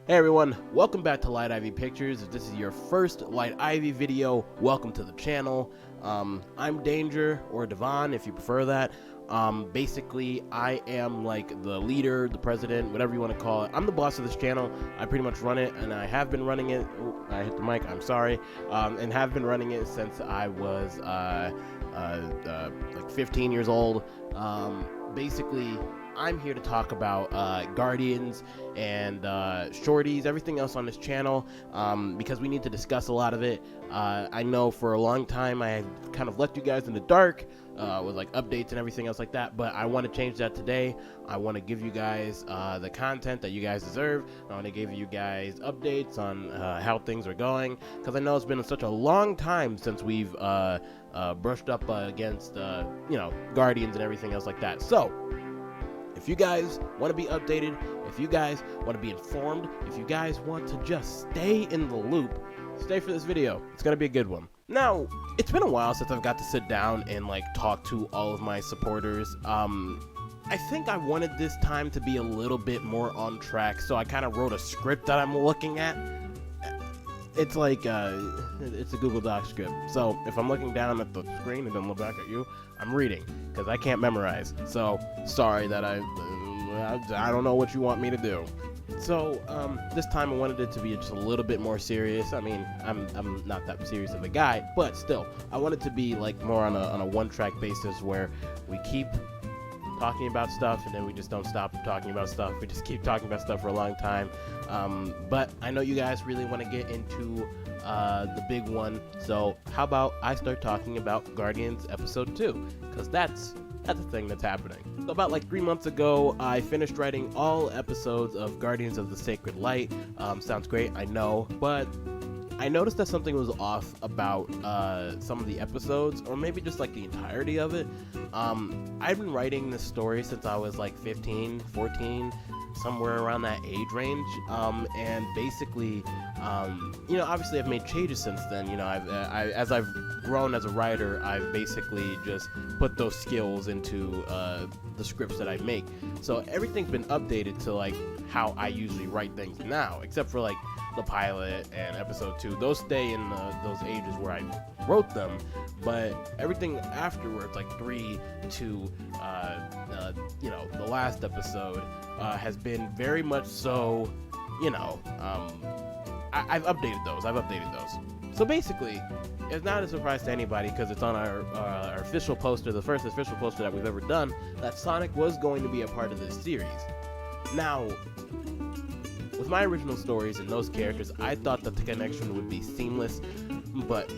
Hey everyone, welcome back to Light Ivy Pictures. If this is your first Light Ivy video, welcome to the channel. I'm Danger, or Devon if you prefer that. Basically, I am like the leader, the president, whatever you want to call it. I'm the boss of this channel. I pretty much run it, and I have been running it. Oh, I hit the mic, I'm sorry. And have been running it since I was like 15 years old. Basically, I'm here to talk about Guardians and shorties, everything else on this channel, because we need to discuss a lot of it. I know for a long time I kind of left you guys in the dark with like updates and everything else like that, but I want to change that today. I want to give you guys the content that you guys deserve. I want to give you guys updates on how things are going, because I know it's been such a long time since we've brushed up against Guardians and everything else like that. So if you guys want to be updated, if you guys want to be informed, if you guys want to just stay in the loop, stay for this video. It's going to be a good one. Now, it's been a while since I've got to sit down and like talk to all of my supporters. I think I wanted this time to be a little bit more on track, so I kind of wrote a script that I'm looking at. It's like, it's a Google Doc script. So if I'm looking down at the screen and then look back at you, I'm reading, because I can't memorize. So sorry that I don't know what you want me to do. So this time I wanted it to be just a little bit more serious. I mean, I'm not that serious of a guy, but still, I want it to be like more on a one-track basis where we keep talking about stuff and then we just don't stop talking about stuff. We just keep talking about stuff for a long time. But I know you guys really want to get into the big one, so how about I start talking about Guardians episode 2, because that's the thing that's happening. So about like 3 months ago, I finished writing all episodes of Guardians of the Sacred Light. Sounds great, I know, but I noticed that something was off about some of the episodes, or maybe just like the entirety of it. I've been writing this story since I was like 15, 14, somewhere around that age range, and basically, obviously I've made changes since then. As I've grown as a writer, I've basically just put those skills into the scripts that I make. So everything's been updated to like how I usually write things now, except for like the pilot and episode 2. Those stay in those ages where I wrote them, but everything afterwards, like 3 to the last episode, has been very much so, I've updated those. So basically, it's not a surprise to anybody, because it's on our official poster, the first official poster that we've ever done, that Sonic was going to be a part of this series. Now, with my original stories and those characters, I thought that the connection would be seamless, but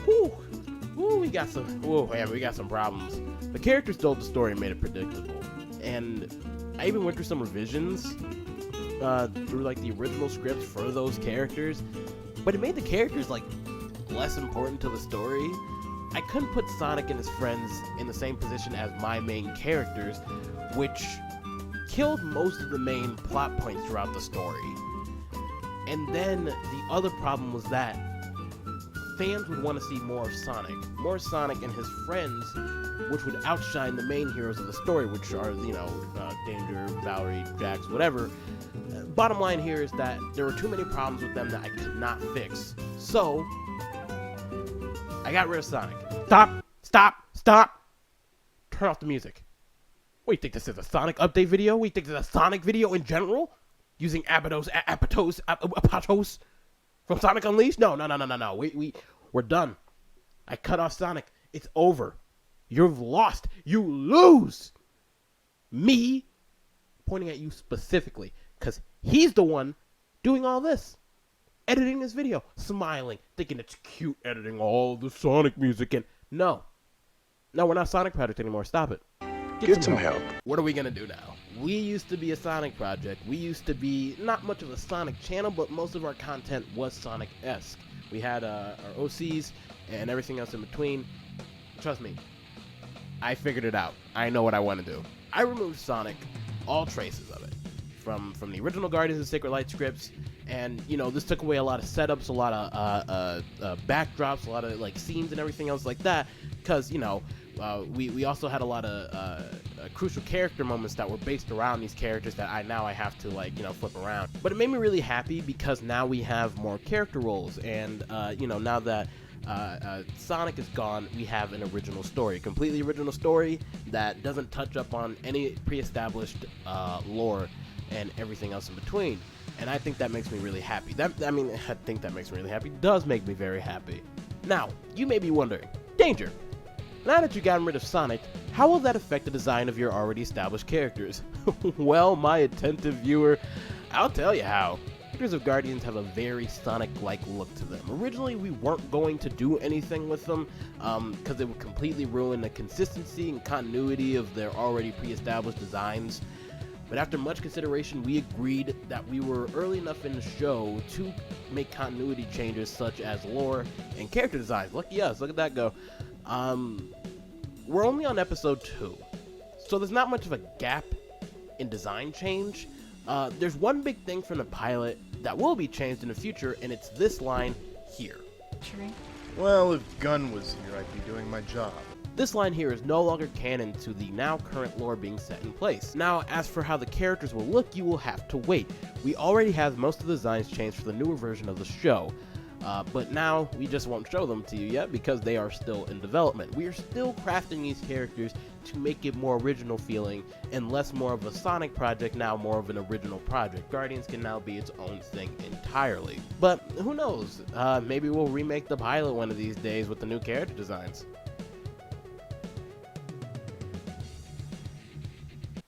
we got some problems. The characters told the story and made it predictable, and I even went through some revisions through like the original scripts for those characters, but it made the characters like less important to the story. I couldn't put Sonic and his friends in the same position as my main characters, which killed most of the main plot points throughout the story. And then the other problem was that fans would want to see more Sonic and his friends, which would outshine the main heroes of the story, which are, Danger, Valerie, Jax, whatever. Bottom line here is that there were too many problems with them that I could not fix. So I got rid of Sonic. Stop! Turn off the music. What, you think this is a Sonic update video? What, you think this is a Sonic video in general? Using Apotos from Sonic Unleashed? No. We're done. I cut off Sonic. It's over. You've lost. You lose. Me, pointing at you specifically, because he's the one doing all this. Editing this video. Smiling. Thinking it's cute editing all the Sonic music. And no, we're not Sonic Project anymore. Stop it. Get some help. What are we gonna do now? We used to be a Sonic project. We used to be not much of a Sonic channel, but most of our content was Sonic-esque. We had our OCs and everything else in between. Trust me, I figured it out. I know what I want to do. I removed Sonic, all traces of it, from the original Guardians of the Sacred Light scripts And you know, this took away a lot of setups, a lot of backdrops, a lot of like scenes and everything else like that, because you know, we also had a lot of crucial character moments that were based around these characters that I have to, like, you know, flip around. But it made me really happy because now we have more character roles, and you know, now that Sonic is gone, we have an original story, completely original story that doesn't touch up on any pre-established lore and everything else in between. And I think that makes me really happy. I think that makes me really happy. It does make me very happy. Now, you may be wondering, Danger, now that you've gotten rid of Sonic, how will that affect the design of your already established characters? Well, my attentive viewer, I'll tell you how. Characters of Guardians have a very Sonic-like look to them. Originally, we weren't going to do anything with them because it would completely ruin the consistency and continuity of their already pre-established designs. But after much consideration, we agreed that we were early enough in the show to make continuity changes such as lore and character designs. Lucky us, look at that go. We're only on episode 2, so there's not much of a gap in design change. There's one big thing from the pilot that will be changed in the future, and it's this line here. Well, if Gunn was here, I'd be doing my job. This line here is no longer canon to the now current lore being set in place. Now, as for how the characters will look, you will have to wait. We already have most of the designs changed for the newer version of the show. But now we just won't show them to you yet because they are still in development. We are still crafting these characters to make it more original feeling and less more of a Sonic project, now more of an original project. Guardians can now be its own thing entirely. But who knows? Maybe we'll remake the pilot one of these days with the new character designs.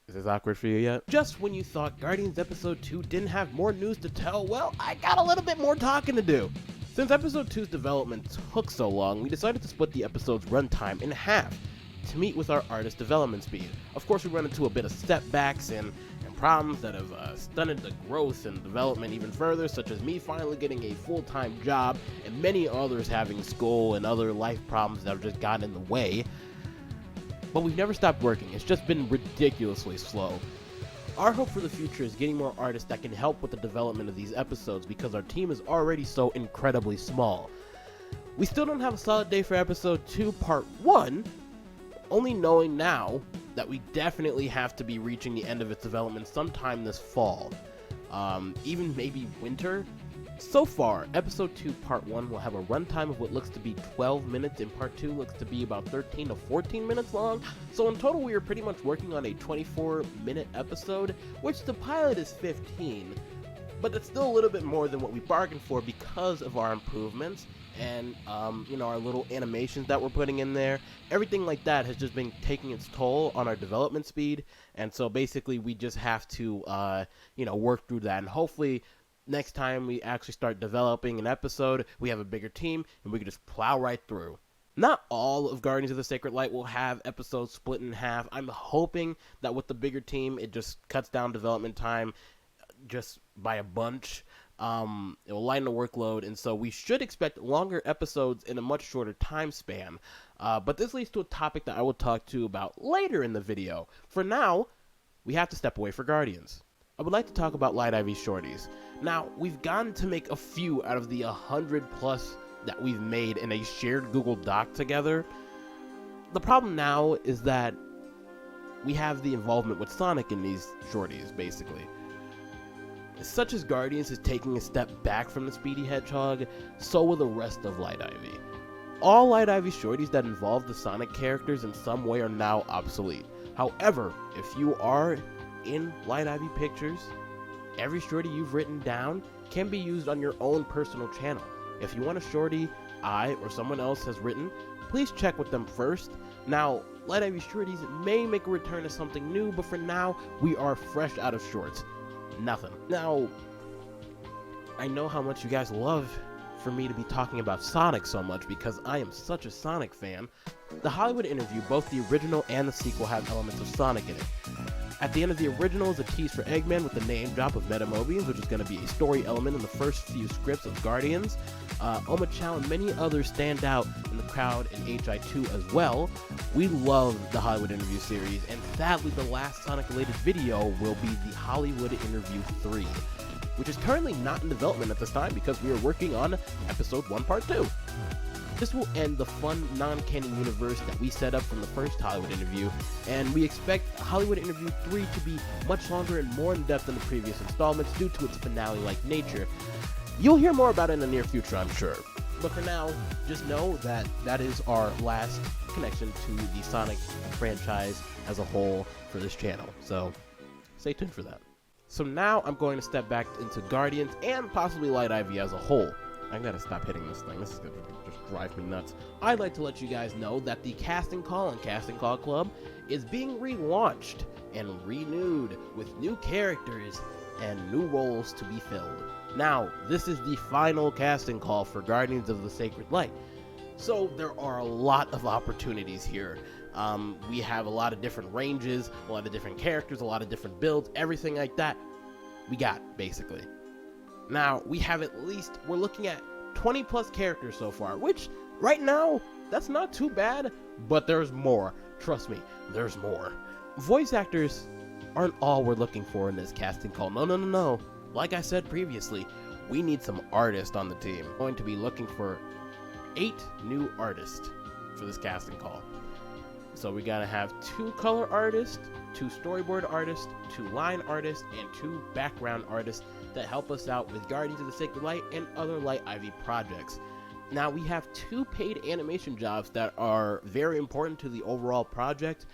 Is this awkward for you yet? Just when you thought Guardians Episode 2 didn't have more news to tell, well, I got a little bit more talking to do. Since Episode 2's development took so long, we decided to split the episode's runtime in half to meet with our artist development speed. Of course, we run into a bit of setbacks and problems that have stunted the growth and development even further, such as me finally getting a full-time job and many others having school and other life problems that have just gotten in the way. But we've never stopped working. It's just been ridiculously slow. Our hope for the future is getting more artists that can help with the development of these episodes because our team is already so incredibly small. We still don't have a solid day for episode 2 part 1, only knowing now that we definitely have to be reaching the end of its development sometime this fall. Even maybe winter. So far, episode 2 part 1 will have a runtime of what looks to be 12 minutes and part 2 looks to be about 13 to 14 minutes long. So in total, we are pretty much working on a 24-minute episode, which the pilot is 15. But that's still a little bit more than what we bargained for because of our improvements and you know, our little animations that we're putting in there. Everything like that has just been taking its toll on our development speed, and so basically we just have to you know, work through that, and hopefully next time we actually start developing an episode, we have a bigger team and we can just plow right through. Not all of Guardians of the Sacred Light will have episodes split in half. I'm hoping that with the bigger team, it just cuts down development time just by a bunch. It will lighten the workload, and so we should expect longer episodes in a much shorter time span. But this leads to a topic that I will talk to you about later in the video. For now, we have to step away for Guardians. I would like to talk about Light IV shorties. Now, we've gotten to make a few out of the 100 plus that we've made in a shared Google Doc together. The problem now is that we have the involvement with Sonic in these shorties, basically. Such as Guardians is taking a step back from the Speedy Hedgehog, so will the rest of Light IV. All Light IV shorties that involve the Sonic characters in some way are now obsolete. However, if you are in Light IV pictures, every shorty you've written down can be used on your own personal channel. If you want a shorty I or someone else has written, please check with them first. Now, Light IV shorties may make a return to something new, but for now, we are fresh out of shorts. Nothing. Now, I know how much you guys love for me to be talking about Sonic so much because I am such a Sonic fan. The Hollywood interview, both the original and the sequel, have elements of Sonic in it. At the end of the original is a tease for Eggman with the name drop of Metamobians, which is going to be a story element in the first few scripts of Guardians. Oma Chow and many others stand out in the crowd in HI2 as well. We love the Hollywood interview series, and sadly the last Sonic related video will be the Hollywood interview 3. which is currently not in development at this time because we are working on episode 1 part 2. This will end the fun, non-canon universe that we set up from the first Hollywood interview, and we expect Hollywood Interview 3 to be much longer and more in-depth than the previous installments due to its finale-like nature. You'll hear more about it in the near future, I'm sure. But for now, just know that that is our last connection to the Sonic franchise as a whole for this channel, so stay tuned for that. So now I'm going to step back into Guardians and possibly Light Ivy as a whole. I gotta stop hitting this thing. This is gonna just drive me nuts. I'd like to let you guys know that the Casting Call and Casting Call Club is being relaunched and renewed with new characters and new roles to be filled. Now, this is the final casting call for Guardians of the Sacred Light. So there are a lot of opportunities here. We have a lot of different ranges, a lot of different characters, a lot of different builds, everything like that we got, basically. Now, we're looking at 20 plus characters so far, which right now, that's not too bad, but there's more. Trust me, there's more. Voice actors aren't all we're looking for in this casting call. No. Like I said previously, we need some artists on the team. We're going to be looking for 8 new artists for this casting call. So we gotta have 2 color artists, 2 storyboard artists, 2 line artists, and 2 background artists that help us out with Guardians of the Sacred Light and other Light Ivy projects. Now we have 2 paid animation jobs that are very important to the overall project.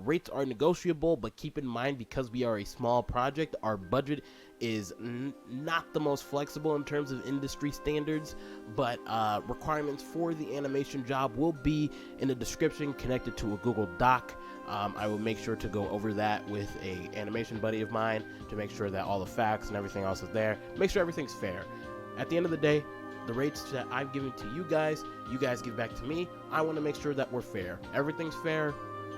Rates are negotiable, but keep in mind, because we are a small project, our budget is not the most flexible in terms of industry standards, but requirements for the animation job will be in the description connected to a Google Doc. I will make sure to go over that with a animation buddy of mine to make sure that all the facts and everything else is there. Make sure everything's fair. At the end of the day, the rates that I've given to you guys give back to me. I want to make sure that we're fair. Everything's fair.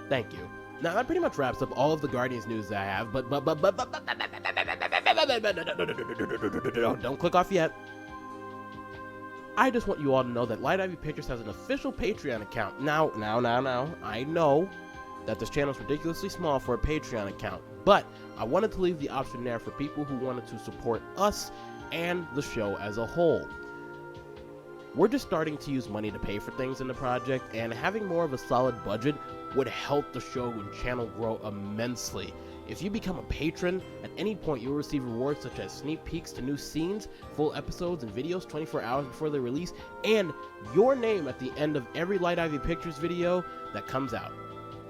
Thank you. Now that pretty much wraps up all of the Guardians news that I have, but don't click off yet. I just want you all to know that Light Ivy Pictures has an official Patreon account. Now, I know that this channel is ridiculously small for a Patreon account, but I wanted to leave the option there for people who wanted to support us and the show as a whole. We're just starting to use money to pay for things in the project, and having more of a solid budget would help the show and channel grow immensely. If you become a patron, at any point you'll receive rewards such as sneak peeks to new scenes, full episodes and videos 24 hours before they release, and your name at the end of every Light Ivy Pictures video that comes out.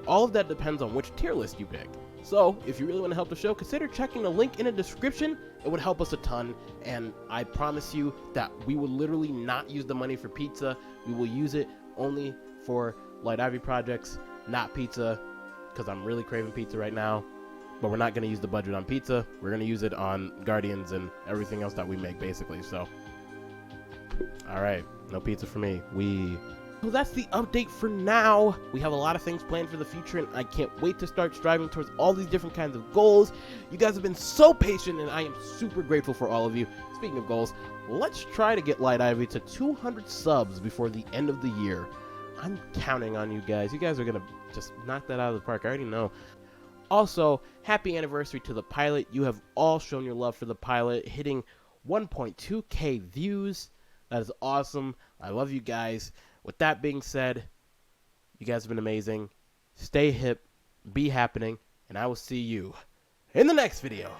All of that depends on which tier list you pick. So, if you really want to help the show, consider checking the link in the description. It would help us a ton, and I promise you that we will literally not use the money for pizza. We will use it only for Light Ivy projects, not pizza, because I'm really craving pizza right now. But we're not going to use the budget on pizza. We're going to use it on Guardians and everything else that we make, basically. So, alright, no pizza for me. So that's the update for now. We have a lot of things planned for the future, and I can't wait to start striving towards all these different kinds of goals. You guys have been so patient, and I am super grateful for all of you. Speaking of goals, let's try to get Light Ivy to 200 subs before the end of the year. I'm counting on you guys. You guys are going to just knock that out of the park. I already know. Also, happy anniversary to the pilot. You have all shown your love for the pilot, hitting 1.2k views. That is awesome. I love you guys. With that being said, you guys have been amazing. Stay hip, be happening, and I will see you in the next video.